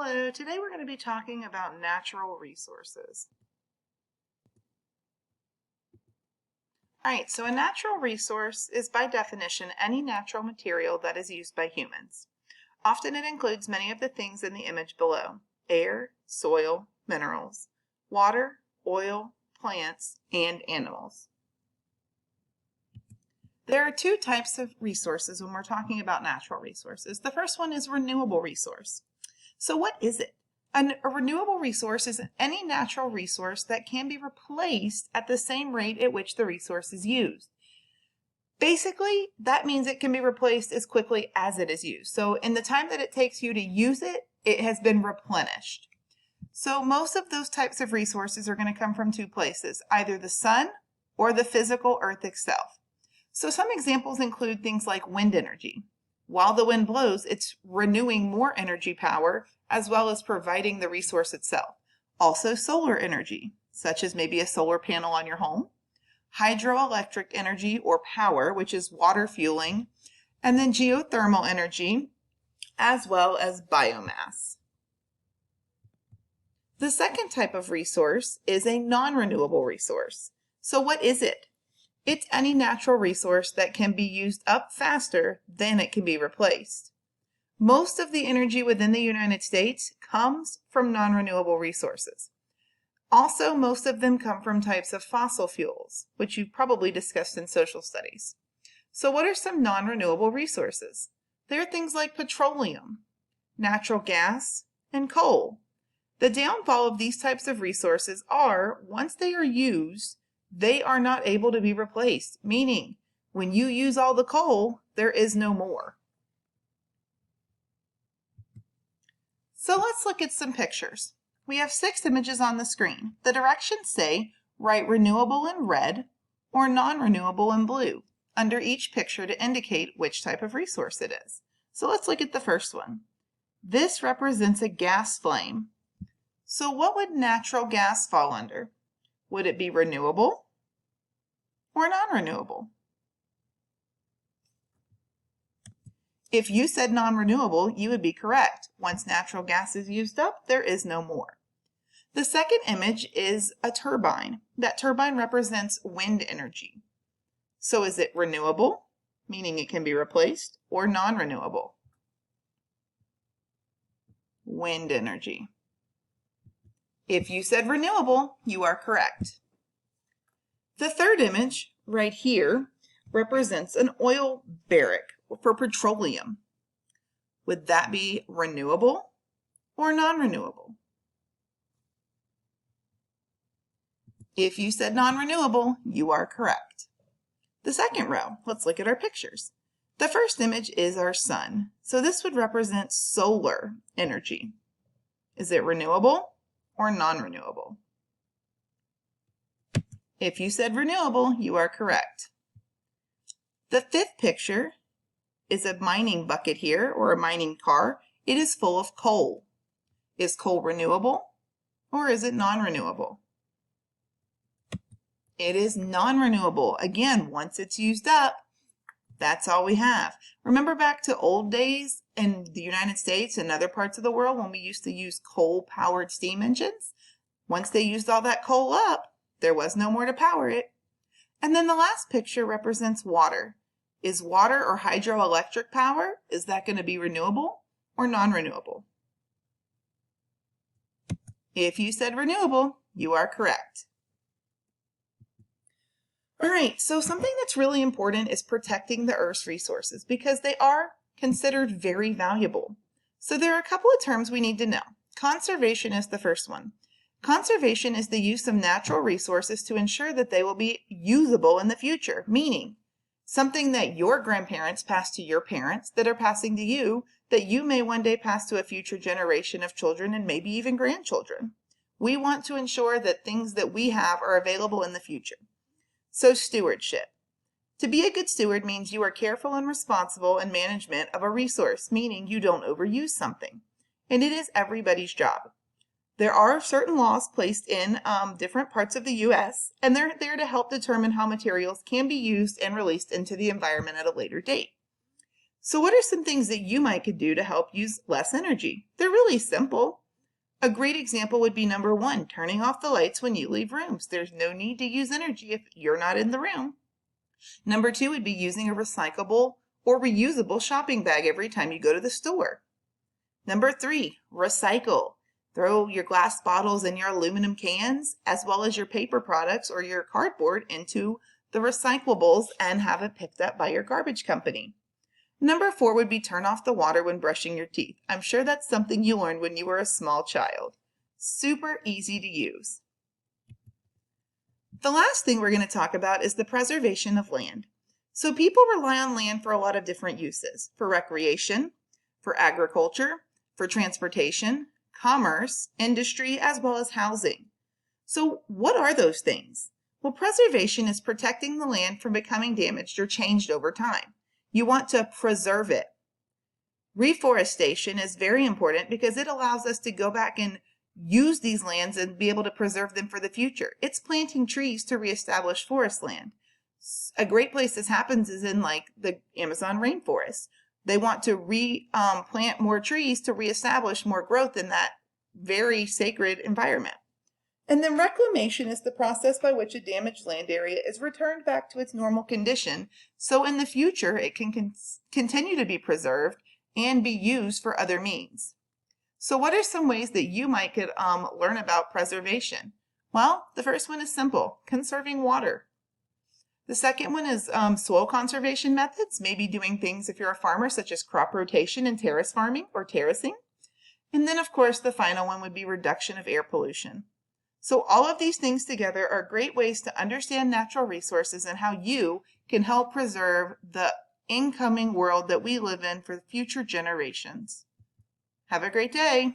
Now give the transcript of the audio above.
Hello, today we're going to be talking about natural resources. All right, so a natural resource is by definition any natural material that is used by humans. Often it includes many of the things in the image below: air, soil, minerals, water, oil, plants, and animals. There are two types of resources when we're talking about natural resources. The first one is renewable resource. So what is it? A renewable resource is any natural resource that can be replaced at the same rate at which the resource is used. Basically, that means it can be replaced as quickly as it is used. So in the time that it takes you to use it, it has been replenished. So most of those types of resources are going to come from two places, either the sun or the physical earth itself. So some examples include things like wind energy. While the wind blows, it's renewing more energy power as well as providing the resource itself. Also solar energy, such as maybe a solar panel on your home, hydroelectric energy or power, which is water fueling, and then geothermal energy, as well as biomass. The second type of resource is a non-renewable resource. So what is it? It's any natural resource that can be used up faster than it can be replaced. Most of the energy within the United States comes from non-renewable resources. Also, most of them come from types of fossil fuels, which you've probably discussed in social studies. So what are some non-renewable resources? There are things like petroleum, natural gas, and coal. The downfall of these types of resources are, once they are used, they are not able to be replaced, meaning when you use all the coal, there is no more. So let's look at some pictures. We have 6 images on the screen. The directions say write renewable in red or non-renewable in blue under each picture to indicate which type of resource it is. So let's look at the first one. This represents a gas flame. So what would natural gas fall under? Would it be renewable or non-renewable? If you said non-renewable, you would be correct. Once natural gas is used up, there is no more. The second image is a turbine. That turbine represents wind energy. So is it renewable, meaning it can be replaced, or non-renewable? Wind energy. If you said renewable, you are correct. The third image, right here, represents an oil barrack for petroleum. Would that be renewable or non-renewable? If you said non-renewable, you are correct. The second row, let's look at our pictures. The first image is our sun. So this would represent solar energy. Is it renewable or non-renewable? If you said renewable, you are correct. The fifth picture is a mining bucket here, or a mining car. It is full of coal. Is coal renewable or is it non-renewable? It is non-renewable. Again, once it's used up, that's all we have. Remember back to old days in the United States and other parts of the world when we used to use coal-powered steam engines? Once they used all that coal up, there was no more to power it. And then the last picture represents water. Is water or hydroelectric power, is that going to be renewable or non-renewable? If you said renewable, you are correct. All right, so something that's really important is protecting the Earth's resources because they are considered very valuable. So there are a couple of terms we need to know. Conservation is the first one. Conservation is the use of natural resources to ensure that they will be usable in the future, meaning something that your grandparents passed to your parents that are passing to you, that you may one day pass to a future generation of children and maybe even grandchildren. We want to ensure that things that we have are available in the future. So stewardship. To be a good steward means you are careful and responsible in management of a resource, meaning you don't overuse something. And it is everybody's job. There are certain laws placed in different parts of the U.S., and they're there to help determine how materials can be used and released into the environment at a later date. So what are some things that you might could do to help use less energy? They're really simple. A great example would be number 1, turning off the lights when you leave rooms. There's no need to use energy if you're not in the room. Number 2 would be using a recyclable or reusable shopping bag every time you go to the store. Number 3, recycle. Throw your glass bottles and your aluminum cans, as well as your paper products or your cardboard, into the recyclables and have it picked up by your garbage company. Number 4 would be turn off the water when brushing your teeth. I'm sure that's something you learned when you were a small child. Super easy to use. The last thing we're going to talk about is the preservation of land. So people rely on land for a lot of different uses: for recreation, for agriculture, for transportation, commerce, industry, as well as housing. So what are those things? Well, preservation is protecting the land from becoming damaged or changed over time. You want to preserve it. Reforestation is very important because it allows us to go back and use these lands and be able to preserve them for the future. It's planting trees to reestablish forest land. A great place this happens is in like the Amazon rainforest. They want to plant more trees to reestablish more growth in that very sacred environment. And then reclamation is the process by which a damaged land area is returned back to its normal condition, so in the future it can continue to be preserved and be used for other means. So what are some ways that you might could learn about preservation? Well, the first one is simple: conserving water. The second one is soil conservation methods, maybe doing things if you're a farmer, such as crop rotation and terrace farming or terracing. And then, of course, the final one would be reduction of air pollution. So all of these things together are great ways to understand natural resources and how you can help preserve the incoming world that we live in for future generations. Have a great day.